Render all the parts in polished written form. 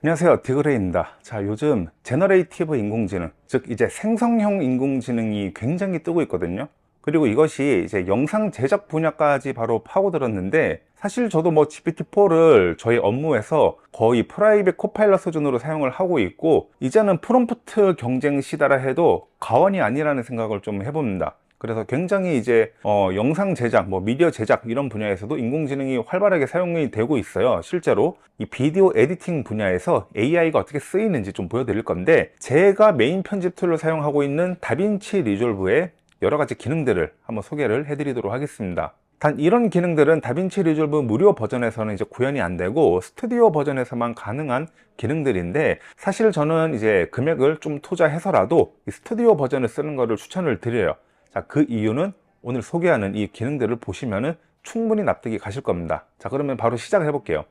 안녕하세요, 디그레이입니다. 자, 요즘 제너레이티브 인공지능, 즉 이제 생성형 인공지능이 굉장히 뜨고 있거든요. 그리고 이것이 이제 영상 제작 분야까지 바로 파고들었는데, 사실 저도 뭐 GPT-4를 저희 업무에서 거의 프라이빗 코파일럿 수준으로 사용을 하고 있고, 이제는 프롬프트 경쟁 시대라 해도 과언이 아니라는 생각을 좀 해봅니다. 그래서 굉장히 이제 영상 제작, 뭐 미디어 제작 이런 분야에서도 인공지능이 활발하게 사용이 되고 있어요. 실제로 이 비디오 에디팅 분야에서 AI가 어떻게 쓰이는지 좀 보여드릴 건데, 제가 메인 편집 툴로 사용하고 있는 다빈치 리졸브의 여러 가지 기능들을 한번 소개를 해드리도록 하겠습니다. 단 이런 기능들은 다빈치 리졸브 무료 버전에서는 이제 구현이 안 되고 스튜디오 버전에서만 가능한 기능들인데, 사실 저는 이제 금액을 좀 투자해서라도 이 스튜디오 버전을 쓰는 거를 추천을 드려요. 자, 그 이유는 오늘 소개하는 이 기능들을 보시면은 충분히 납득이 가실 겁니다. 자, 그러면 바로 시작을 해볼게요.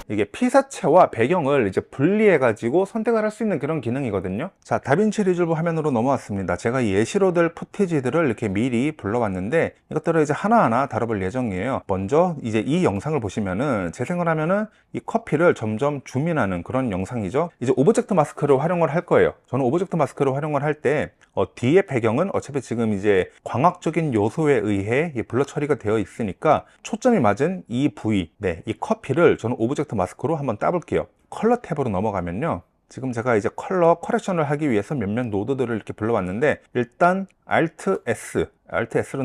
이게 피사체와 배경을 이제 분리해 가지고 선택을 할 수 있는 그런 기능이거든요. 자, 다빈치 리졸브 화면으로 넘어왔습니다. 제가 이 예시로들 포티지들을 이렇게 미리 불러왔는데, 이것들을 이제 하나하나 다뤄볼 예정이에요. 먼저 이제 이 영상을 보시면은 재생을 하면은 이 커피를 점점 줌인하는 그런 영상이죠. 이제 오브젝트 마스크를 활용을 할 거예요. 저는 오브젝트 마스크를 활용을 할 때 뒤에 배경은 어차피 지금 이제 광학적인 요소에 의해 블러 처리가 되어 있으니까 초점이 맞은 이 부위, 이 커피를 저는 오브젝트 마스크로 한번 따볼게요. 컬러 탭으로 넘어가면요, 지금 제가 이제 컬러 커렉션을 하기 위해서 몇몇 노드들을 이렇게 불러왔는데, 일단 Alt+S를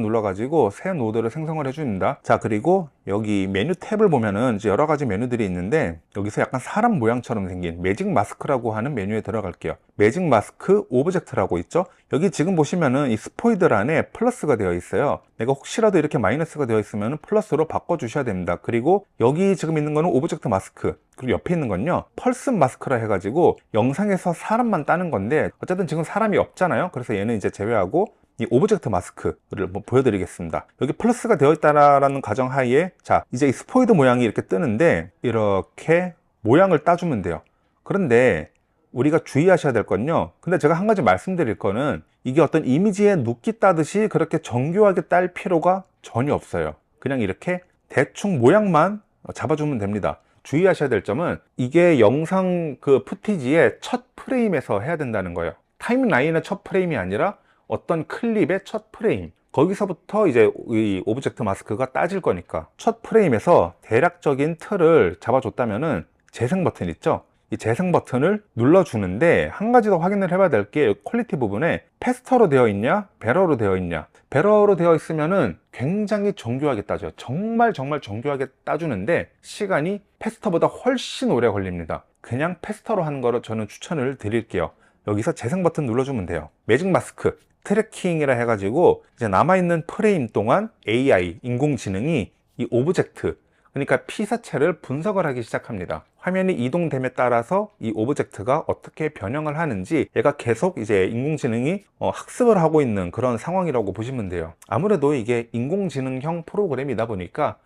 눌러가지고 새 노드를 생성을 해줍니다. 자, 그리고 여기 메뉴 탭을 보면은 이제 여러 가지 메뉴들이 있는데, 여기서 약간 사람 모양처럼 생긴 매직 마스크라고 하는 메뉴에 들어갈게요. 매직 마스크 오브젝트라고 있죠. 여기 지금 보시면은 이 스포이들 안에 플러스가 되어 있어요. 내가 혹시라도 이렇게 마이너스가 되어 있으면 플러스로 바꿔 주셔야 됩니다. 그리고 여기 지금 있는 거는 오브젝트 마스크, 그리고 옆에 있는 건요 펄스 마스크라 해가지고 영상에서 사람만 따는 건데, 어쨌든 지금 사람이 없잖아요. 그래서 얘는 이제 제외하고 이 오브젝트 마스크를 보여드리겠습니다. 여기 플러스가 되어 있다라는 가정하에, 자, 이제 이 스포이드 모양이 이렇게 뜨는데 이렇게 모양을 따주면 돼요. 그런데 우리가 주의하셔야 될 건요, 근데 제가 한 가지 말씀드릴 거는, 이게 어떤 이미지에 눕기 따듯이 그렇게 정교하게 딸 필요가 전혀 없어요. 그냥 이렇게 대충 모양만 잡아주면 됩니다. 주의하셔야 될 점은, 이게 영상 그 푸티지의 첫 프레임에서 해야 된다는 거예요. 타임라인의 첫 프레임이 아니라 어떤 클립의 첫 프레임, 거기서부터 이제 이 오브젝트 마스크가 따질 거니까 첫 프레임에서 대략적인 틀을 잡아줬다면은 재생 버튼 있죠, 이 재생 버튼을 눌러주는데, 한 가지 더 확인을 해봐야 될 게 퀄리티 부분에 패스터로 되어 있냐 베러로 되어 있냐. 베러로 되어 있으면은 굉장히 정교하게 따져요. 정말 정교하게 따주는데 시간이 패스터보다 훨씬 오래 걸립니다. 그냥 패스터로 하는 거로 저는 추천을 드릴게요. 여기서 재생 버튼 눌러주면 돼요. 매직 마스크 트래킹이라 해가지고 이제 남아있는 프레임 동안 AI 인공지능이 이 오브젝트, 그러니까 피사체를 분석을 하기 시작합니다. 화면이 이동됨에 따라서 이 오브젝트가 어떻게 변형을 하는지 얘가 계속 이제 인공지능이 학습을 하고 있는 그런 상황이라고 보시면 돼요. 아무래도 이게 인공지능형 프로그램이다 보니까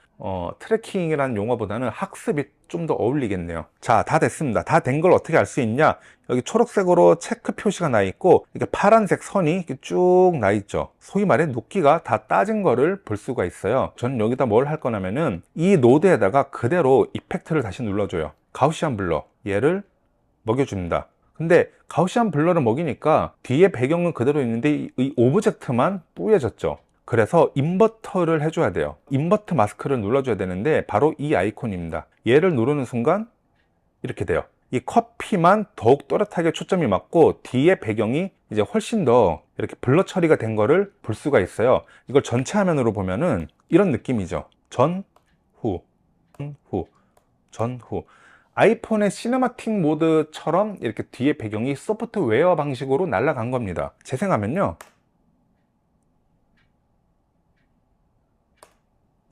트래킹이라는 용어보다는 학습이 좀 더 어울리겠네요. 자, 다 됐습니다. 다 된 걸 어떻게 알 수 있냐, 여기 초록색으로 체크 표시가 나 있고 이렇게 파란색 선이 이렇게 쭉 나 있죠. 소위 말해 눕기가 다 따진 거를 볼 수가 있어요. 저는 여기다 뭘 할 거냐면은 이 노드에다가 그대로 이펙트를 다시 눌러줘요. 가우시안 블러, 얘를 먹여줍니다. 근데 가우시안 블러를 먹이니까 뒤에 배경은 그대로 있는데 이 오브젝트만 뿌여졌죠. 그래서 인버터를 해줘야 돼요. 인버터 마스크를 눌러줘야 되는데 바로 이 아이콘입니다. 얘를 누르는 순간 이렇게 돼요. 이 커피만 더욱 또렷하게 초점이 맞고 뒤에 배경이 이제 훨씬 더 이렇게 블러 처리가 된 거를 볼 수가 있어요. 이걸 전체 화면으로 보면은 이런 느낌이죠. 전, 후, 후, 전, 후. 아이폰의 시네마틱 모드처럼 이렇게 뒤에 배경이 소프트웨어 방식으로 날아간 겁니다. 재생하면요,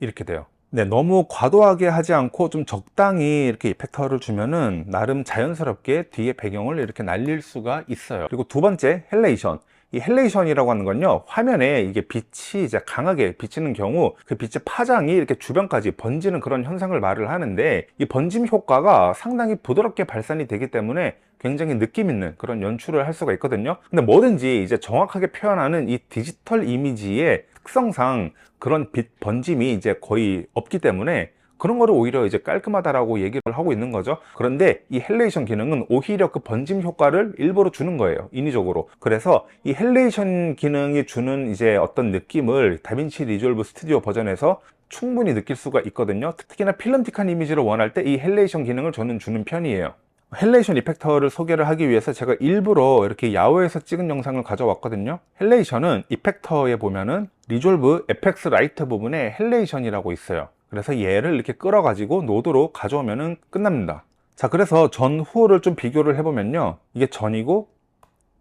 이렇게 돼요. 네, 너무 과도하게 하지 않고 좀 적당히 이렇게 이펙터를 주면은 나름 자연스럽게 뒤에 배경을 이렇게 날릴 수가 있어요. 그리고 두 번째, 헬레이션. 이 헬레이션이라고 하는 건요, 화면에 이게 빛이 이제 강하게 비치는 경우 그 빛의 파장이 이렇게 주변까지 번지는 그런 현상을 말을 하는데, 이 번짐 효과가 상당히 부드럽게 발산이 되기 때문에 굉장히 느낌 있는 그런 연출을 할 수가 있거든요. 근데 뭐든지 이제 정확하게 표현하는 이 디지털 이미지의 특성상 그런 빛 번짐이 이제 거의 없기 때문에 그런 거를 오히려 이제 깔끔하다라고 얘기를 하고 있는 거죠. 그런데 이 헬레이션 기능은 오히려 그 번짐 효과를 일부러 주는 거예요, 인위적으로. 그래서 이 헬레이션 기능이 주는 이제 어떤 느낌을 다빈치 리졸브 스튜디오 버전에서 충분히 느낄 수가 있거든요. 특히나 필름틱한 이미지를 원할 때 이 헬레이션 기능을 저는 주는 편이에요. 헬레이션 이펙터를 소개를 하기 위해서 제가 일부러 이렇게 야외에서 찍은 영상을 가져왔거든요. 헬레이션은 이펙터에 보면은 리졸브 FX 라이트 부분에 헬레이션이라고 있어요. 그래서 얘를 이렇게 끌어 가지고 노드로 가져오면은 끝납니다. 자, 그래서 전후를 좀 비교를 해보면요, 이게 전이고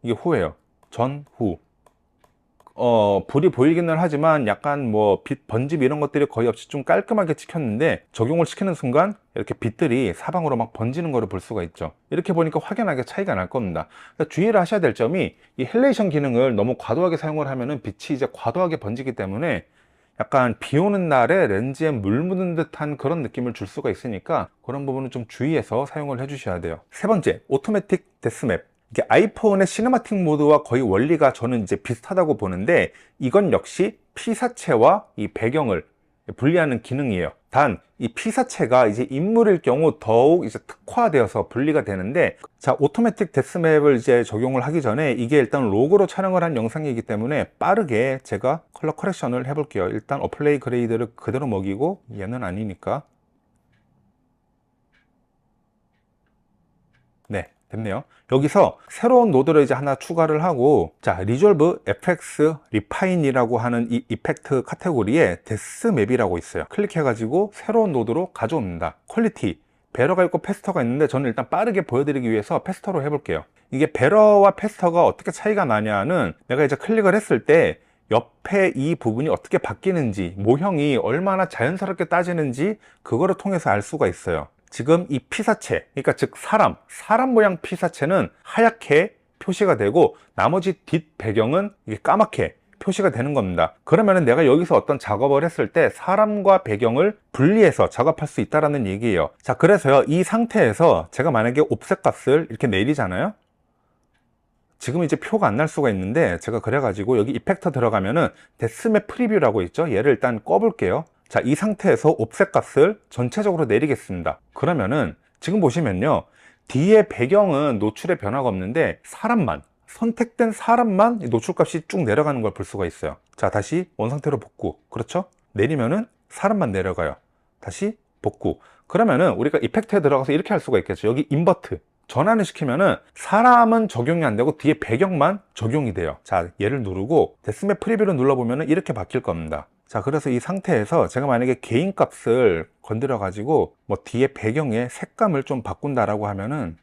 이게 후예요. 전, 후. 불이 보이기는 하지만 약간 뭐 빛 번짐 이런 것들이 거의 없이 좀 깔끔하게 찍혔는데, 적용을 시키는 순간 이렇게 빛들이 사방으로 막 번지는 거를 볼 수가 있죠. 이렇게 보니까 확연하게 차이가 날 겁니다. 그러니까 주의를 하셔야 될 점이, 이 헬레이션 기능을 너무 과도하게 사용을 하면은 빛이 이제 과도하게 번지기 때문에 약간 비 오는 날에 렌즈에 물 묻은 듯한 그런 느낌을 줄 수가 있으니까 그런 부분은 좀 주의해서 사용을 해 주셔야 돼요. 세 번째, 오토매틱 데스맵. 이게 아이폰의 시네마틱 모드와 거의 원리가 저는 이제 비슷하다고 보는데, 이건 역시 피사체와 이 배경을 분리하는 기능이에요. 단 이 피사체가 이제 인물일 경우 더욱 이제 특화되어서 분리가 되는데, 자, 오토매틱 데스맵을 이제 적용을 하기 전에 이게 일단 로그로 촬영을 한 영상이기 때문에 빠르게 제가 컬러 커렉션을 해 볼게요. 일단 어플레이 그레이드를 그대로 먹이고, 얘는 아니니까. 네, 됐네요. 여기서 새로운 노드를 이제 하나 추가를 하고, 자, 리졸브 FX 리파인이라고 하는 이 이펙트 카테고리에 데스맵이라고 있어요. 클릭해 가지고 새로운 노드로 가져옵니다. 퀄리티 베러가 있고 패스터가 있는데, 저는 일단 빠르게 보여드리기 위해서 패스터로 해볼게요. 이게 베러와 패스터가 어떻게 차이가 나냐는, 내가 이제 클릭을 했을 때 옆에 이 부분이 어떻게 바뀌는지, 모형이 얼마나 자연스럽게 따지는지, 그거를 통해서 알 수가 있어요. 지금 이 피사체, 그러니까 즉 사람 모양 피사체는 하얗게 표시가 되고, 나머지 뒷 배경은 이게 까맣게 표시가 되는 겁니다. 그러면은 내가 여기서 어떤 작업을 했을 때 사람과 배경을 분리해서 작업할 수 있다는 얘기예요. 자, 그래서요, 이 상태에서 제가 만약에 옵셋 값을 이렇게 내리잖아요. 지금 이제 표가 안 날 수가 있는데, 제가 그래가지고 여기 이펙터 들어가면은 데스맵 프리뷰라고 있죠. 얘를 일단 꺼볼게요. 자, 이 상태에서 옵셋 값을 전체적으로 내리겠습니다. 그러면은 지금 보시면요, 뒤에 배경은 노출의 변화가 없는데 선택된 사람만 노출값이 쭉 내려가는 걸 볼 수가 있어요. 자, 다시 원상태로 복구. 그렇죠? 내리면은 사람만 내려가요. 다시 복구. 그러면은 우리가 이펙트에 들어가서 이렇게 할 수가 있겠죠. 여기 인버트 전환을 시키면은 사람은 적용이 안 되고 뒤에 배경만 적용이 돼요. 자, 얘를 누르고 데스맵 프리뷰를 눌러보면은 이렇게 바뀔 겁니다. 자, 그래서 이 상태에서 제가 만약에 개인 값을 건드려 가지고 뭐 뒤에 배경의 색감을 좀 바꾼다라고 하면은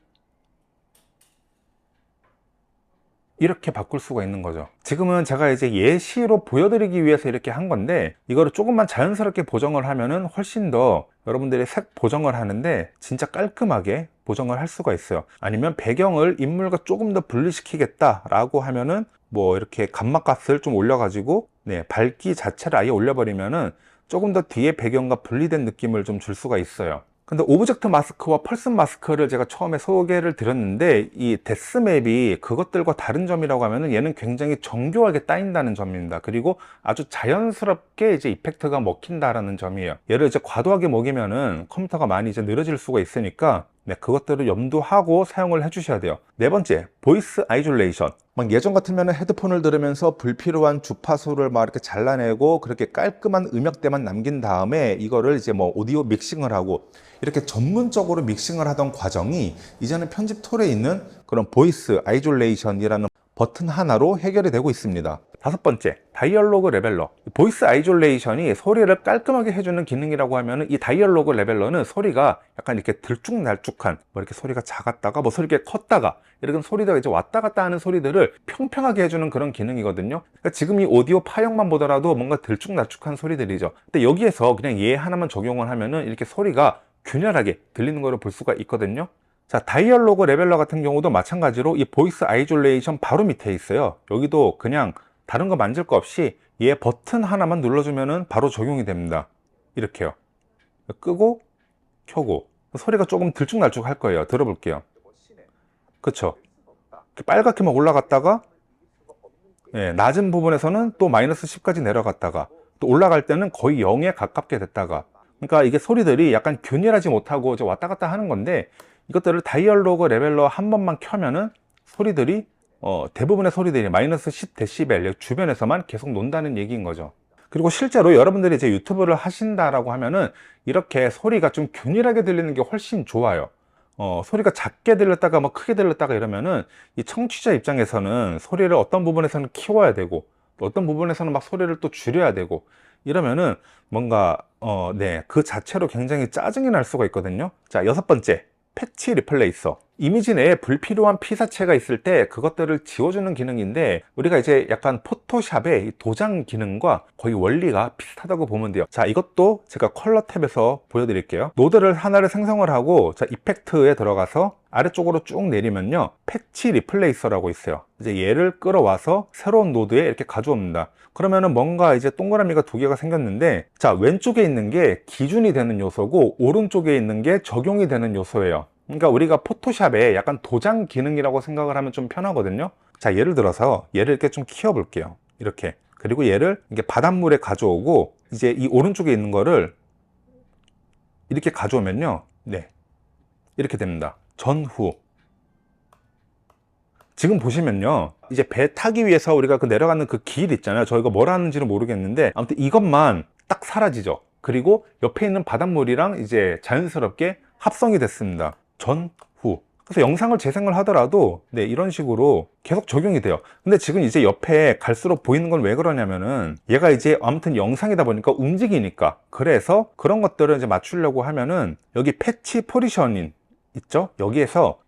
이렇게 바꿀 수가 있는 거죠. 지금은 제가 이제 예시로 보여드리기 위해서 이렇게 한 건데, 이거를 조금만 자연스럽게 보정을 하면은 훨씬 더 여러분들이 색 보정을 하는데 진짜 깔끔하게 보정을 할 수가 있어요. 아니면 배경을 인물과 조금 더 분리시키겠다 라고 하면은 뭐 이렇게 감마 값을 좀 올려 가지고, 네, 밝기 자체를 아예 올려버리면은 조금 더 뒤에 배경과 분리된 느낌을 좀 줄 수가 있어요. 근데 오브젝트 마스크와 펄슨 마스크를 제가 처음에 소개를 드렸는데, 이 데스맵이 그것들과 다른 점이라고 하면은 얘는 굉장히 정교하게 따인다는 점입니다. 그리고 아주 자연스럽게 이제 이펙트가 먹힌다라는 점이에요. 얘를 이제 과도하게 먹이면은 컴퓨터가 많이 이제 느려질 수가 있으니까, 네, 그것들을 염두하고 사용을 해 주셔야 돼요. 네 번째, 보이스 아이졸레이션. 막 예전 같으면 헤드폰을 들으면서 불필요한 주파수를 막 이렇게 잘라내고 그렇게 깔끔한 음역대만 남긴 다음에 이거를 이제 뭐 오디오 믹싱을 하고 이렇게 전문적으로 믹싱을 하던 과정이 이제는 편집 툴에 있는 그런 보이스 아이졸레이션이라는 버튼 하나로 해결이 되고 있습니다. 다섯 번째, 다이얼로그 레벨러. 보이스 아이졸레이션이 소리를 깔끔하게 해주는 기능이라고 하면, 이 다이얼로그 레벨러는 소리가 약간 이렇게 들쭉날쭉한, 뭐 이렇게 소리가 작았다가 뭐 소리가 컸다가 이런 소리가 이제 왔다 갔다 하는 소리들을 평평하게 해주는 그런 기능이거든요. 그러니까 지금 이 오디오 파형만 보더라도 뭔가 들쭉날쭉한 소리들이죠. 근데 여기에서 그냥 얘 하나만 적용을 하면은 이렇게 소리가 균열하게 들리는 것을 볼 수가 있거든요. 자, 다이얼로그 레벨러 같은 경우도 마찬가지로 이 보이스 아이졸레이션 바로 밑에 있어요. 여기도 그냥 다른 거 만질 거 없이 얘 버튼 하나만 눌러주면은 바로 적용이 됩니다. 이렇게요. 끄고 켜고 소리가 조금 들쭉날쭉 할 거예요. 들어볼게요. 그쵸? 빨갛게 막 올라갔다가, 예, 낮은 부분에서는 또 마이너스 10까지 내려갔다가, 또 올라갈 때는 거의 0에 가깝게 됐다가, 그러니까 이게 소리들이 약간 균일하지 못하고 이제 왔다 갔다 하는 건데, 이것들을 다이얼로그 레벨러 한 번만 켜면은 소리들이 대부분의 소리들이 마이너스 10dB 주변에서만 계속 논다는 얘기인 거죠. 그리고 실제로 여러분들이 이제 유튜브를 하신다라고 하면은 이렇게 소리가 좀 균일하게 들리는 게 훨씬 좋아요. 소리가 작게 들렸다가 뭐 크게 들렸다가 이러면은 이 청취자 입장에서는 소리를 어떤 부분에서는 키워야 되고, 또 어떤 부분에서는 막 소리를 또 줄여야 되고, 이러면은 뭔가 네, 그 자체로 굉장히 짜증이 날 수가 있거든요. 자, 여섯 번째, 패치 리플레이서. 이미지 내에 불필요한 피사체가 있을 때 그것들을 지워주는 기능인데, 우리가 이제 약간 포토샵의 이 도장 기능과 거의 원리가 비슷하다고 보면 돼요. 자, 이것도 제가 컬러 탭에서 보여드릴게요. 노드를 하나를 생성을 하고, 자, 이펙트에 들어가서 아래쪽으로 쭉 내리면요, 패치 리플레이서라고 있어요. 이제 얘를 끌어와서 새로운 노드에 이렇게 가져옵니다. 그러면은 뭔가 이제 동그라미가 두 개가 생겼는데, 자, 왼쪽에 있는 게 기준이 되는 요소고 오른쪽에 있는 게 적용이 되는 요소예요. 그러니까 우리가 포토샵에 약간 도장 기능이라고 생각을 하면 좀 편하거든요. 자, 예를 들어서 얘를 이렇게 좀 키워 볼게요. 이렇게. 그리고 얘를 이게 바닷물에 가져오고, 이제 이 오른쪽에 있는 거를 이렇게 가져오면요, 네, 이렇게 됩니다. 전후. 지금 보시면요, 이제 배 타기 위해서 우리가 그 내려가는 그 길 있잖아요. 저희가 뭘 하는지는 모르겠는데 아무튼 이것만 딱 사라지죠. 그리고 옆에 있는 바닷물이랑 이제 자연스럽게 합성이 됐습니다. 전후. 그래서 영상을 재생을 하더라도 네, 이런 식으로 계속 적용이 돼요. 근데 지금 이제 옆에 갈수록 보이는 건 왜 그러냐면은, 얘가 이제 아무튼 영상이다 보니까 움직이니까, 그래서 그런 것들을 이제 맞추려고 하면은 여기 패치 포지셔닝 있죠? 여기에서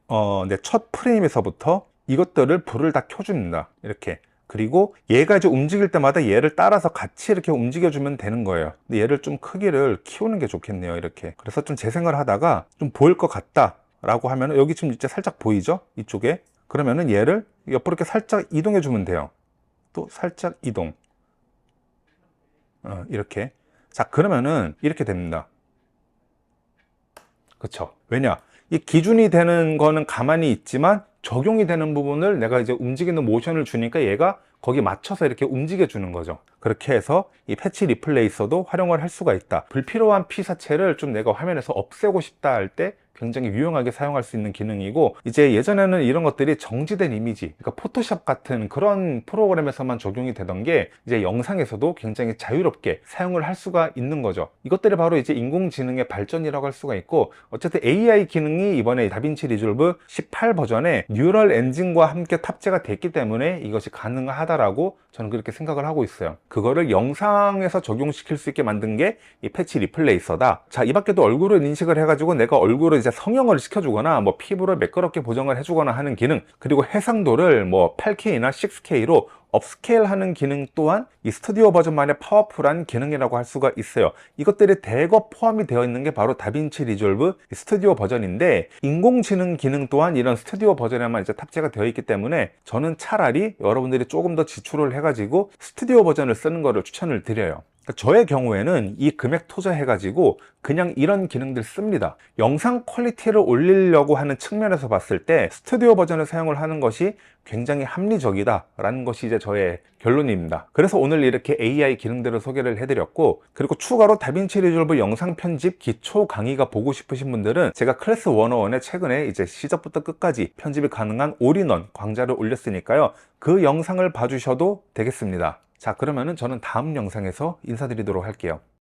네, 첫 프레임에서부터 이것들을 불을 다 켜줍니다. 이렇게. 그리고 얘가 이제 움직일 때마다 얘를 따라서 같이 이렇게 움직여주면 되는 거예요. 근데 얘를 좀 크기를 키우는 게 좋겠네요. 이렇게. 그래서 좀 재생을 하다가 좀 보일 것 같다 라고 하면, 여기 지금 이제 살짝 보이죠? 이쪽에. 그러면은 얘를 옆으로 이렇게 살짝 이동해 주면 돼요. 또 살짝 이동. 이렇게. 자, 그러면은 이렇게 됩니다. 그쵸? 왜냐? 이 기준이 되는 거는 가만히 있지만 적용이 되는 부분을 내가 이제 움직이는 모션을 주니까 얘가 거기 맞춰서 이렇게 움직여 주는 거죠. 그렇게 해서 이 패치 리플레이서도 활용을 할 수가 있다. 불필요한 피사체를 좀 내가 화면에서 없애고 싶다 할 때 굉장히 유용하게 사용할 수 있는 기능이고, 이제 예전에는 이런 것들이 정지된 이미지, 그러니까 포토샵 같은 그런 프로그램에서만 적용이 되던 게 이제 영상에서도 굉장히 자유롭게 사용을 할 수가 있는 거죠. 이것들이 바로 이제 인공지능의 발전이라고 할 수가 있고, 어쨌든 AI 기능이 이번에 다빈치 리졸브 18 버전에 뉴럴 엔진과 함께 탑재가 됐기 때문에 이것이 가능하다라고 저는 그렇게 생각을 하고 있어요. 그거를 영상에서 적용시킬 수 있게 만든 게 이 패치 리플레이서다. 자, 이 밖에도 얼굴을 인식을 해가지고 내가 얼굴을 이제 성형을 시켜주거나 뭐 피부를 매끄럽게 보정을 해주거나 하는 기능, 그리고 해상도를 뭐 8K나 6K로 업스케일 하는 기능 또한 이 스튜디오 버전만의 파워풀한 기능이라고 할 수가 있어요. 이것들이 대거 포함이 되어 있는 게 바로 다빈치 리졸브 스튜디오 버전인데, 인공지능 기능 또한 이런 스튜디오 버전에만 이제 탑재가 되어 있기 때문에 저는 차라리 여러분들이 조금 더 지출을 해가지고 스튜디오 버전을 쓰는 거를 추천을 드려요. 저의 경우에는 이 금액 투자해가지고 그냥 이런 기능들 씁니다. 영상 퀄리티를 올리려고 하는 측면에서 봤을 때 스튜디오 버전을 사용을 하는 것이 굉장히 합리적이다 라는 것이 이제 저의 결론입니다. 그래서 오늘 이렇게 AI 기능들을 소개를 해드렸고, 그리고 추가로 다빈치 리졸브 영상 편집 기초 강의가 보고 싶으신 분들은 제가 클래스 101에 최근에 이제 시작부터 끝까지 편집이 가능한 올인원 강좌를 올렸으니까요, 그 영상을 봐주셔도 되겠습니다. 자, 그러면은 저는 다음 영상에서 인사드리도록 할게요.